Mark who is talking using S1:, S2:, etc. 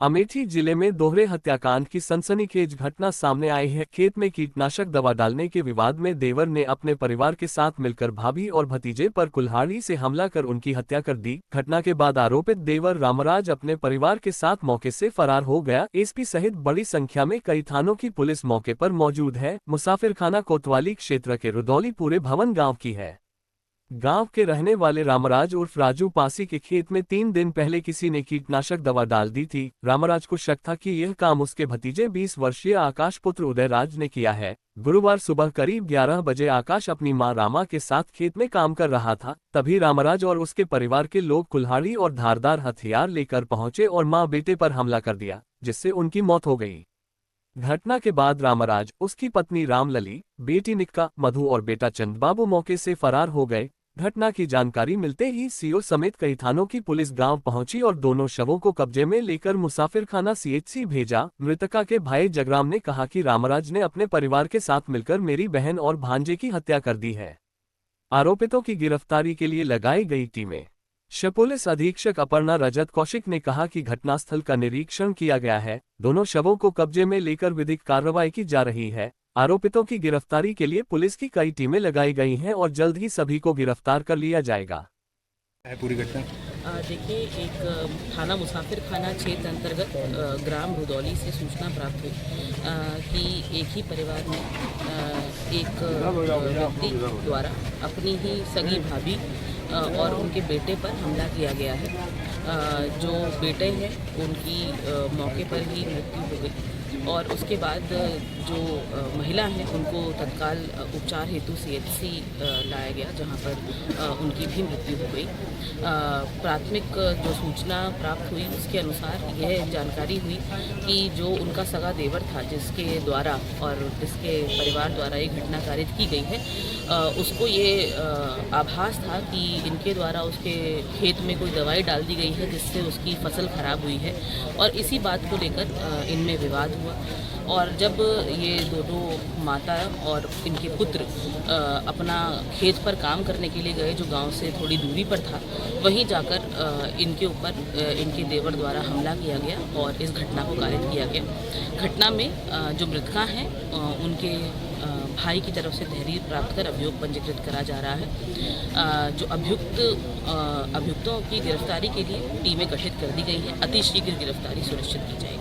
S1: अमेठी जिले में दोहरे हत्याकांड की सनसनीखेज घटना सामने आई है। खेत में कीटनाशक दवा डालने के विवाद में देवर ने अपने परिवार के साथ मिलकर भाभी और भतीजे पर कुल्हाड़ी से हमला कर उनकी हत्या कर दी। घटना के बाद आरोपित देवर रामराज अपने परिवार के साथ मौके से फरार हो गया। एसपी सहित बड़ी संख्या में कई थानों की पुलिस मौके पर मौजूद है। मुसाफिरखाना कोतवाली क्षेत्र के रुदौली पूरे भवन गाँव की है। गांव के रहने वाले रामराज उर्फ राजू पासी के खेत में 3 दिन पहले किसी ने कीटनाशक दवा डाल दी थी। रामराज को शक था कि यह काम उसके भतीजे 20 वर्षीय आकाश पुत्र उदयराज ने किया है। गुरुवार सुबह करीब 11 बजे आकाश अपनी मां रामा के साथ खेत में काम कर रहा था। तभी रामराज और उसके परिवार के लोग कुल्हाड़ी और धारदार हथियार लेकर पहुंचे और मां बेटे पर हमला कर दिया, जिससे उनकी मौत हो गई। घटना के बाद रामराज, उसकी पत्नी रामलली, बेटी निक्का, मधु और बेटा चंदबाबू मौके से फरार हो गए। घटना की जानकारी मिलते ही सीओ समेत कई थानों की पुलिस गांव पहुंची और दोनों शवों को कब्जे में लेकर मुसाफिरखाना सीएचसी भेजा। मृतका के भाई जगराम ने कहा कि रामराज ने अपने परिवार के साथ मिलकर मेरी बहन और भांजे की हत्या कर दी है। आरोपितों की गिरफ्तारी के लिए लगाई गई टीमें। पुलिस अधीक्षक अपर्णा रजत कौशिक ने कहा कि घटनास्थल का निरीक्षण किया गया है। दोनों शवों को कब्जे में लेकर विधिक कार्रवाई की जा रही है। आरोपितों की गिरफ्तारी के लिए पुलिस की कई टीमें लगाई गई हैं और जल्द ही सभी को गिरफ्तार कर लिया जाएगा।
S2: पूरी घटना
S3: देखिए, एक थाना मुसाफिरखाना क्षेत्र अंतर्गत ग्राम रुदौली से सूचना प्राप्त हुई कि एक ही परिवार में एक व्यक्ति द्वारा अपनी ही सगी भाभी और उनके बेटे पर हमला किया गया है। जो बेटे हैं उनकी मौके पर ही मृत्यु हो गई और उसके बाद जो महिला हैं उनको तत्काल उपचार हेतु सीएचसी लाया गया, जहां पर उनकी भी मृत्यु हो गई। प्राथमिक जो सूचना प्राप्त हुई उसके अनुसार यह जानकारी हुई कि जो उनका सगा देवर था, जिसके द्वारा और जिसके परिवार द्वारा ये घटना कारित की गई है, उसको ये आभास था कि इनके द्वारा उसके खेत में कोई दवाई डाल दी गई है जिससे उसकी फसल खराब हुई है और इसी बात को लेकर इनमें विवाद हुआ। और जब ये दोनों माता और इनके पुत्र अपना खेत पर काम करने के लिए गए, जो गांव से थोड़ी दूरी पर था, वहीं जाकर इनके ऊपर इनके देवर द्वारा हमला किया गया और इस घटना को कारित किया गया। घटना में जो मृतका हैं उनके भाई की तरफ से तहरीर प्राप्त कर अभियोग पंजीकृत करा जा रहा है। जो अभियुक्तों की गिरफ्तारी के लिए टीमें गठित कर दी गई हैं। अतिशीघ्र गिरफ्तारी सुनिश्चित की जाएगी।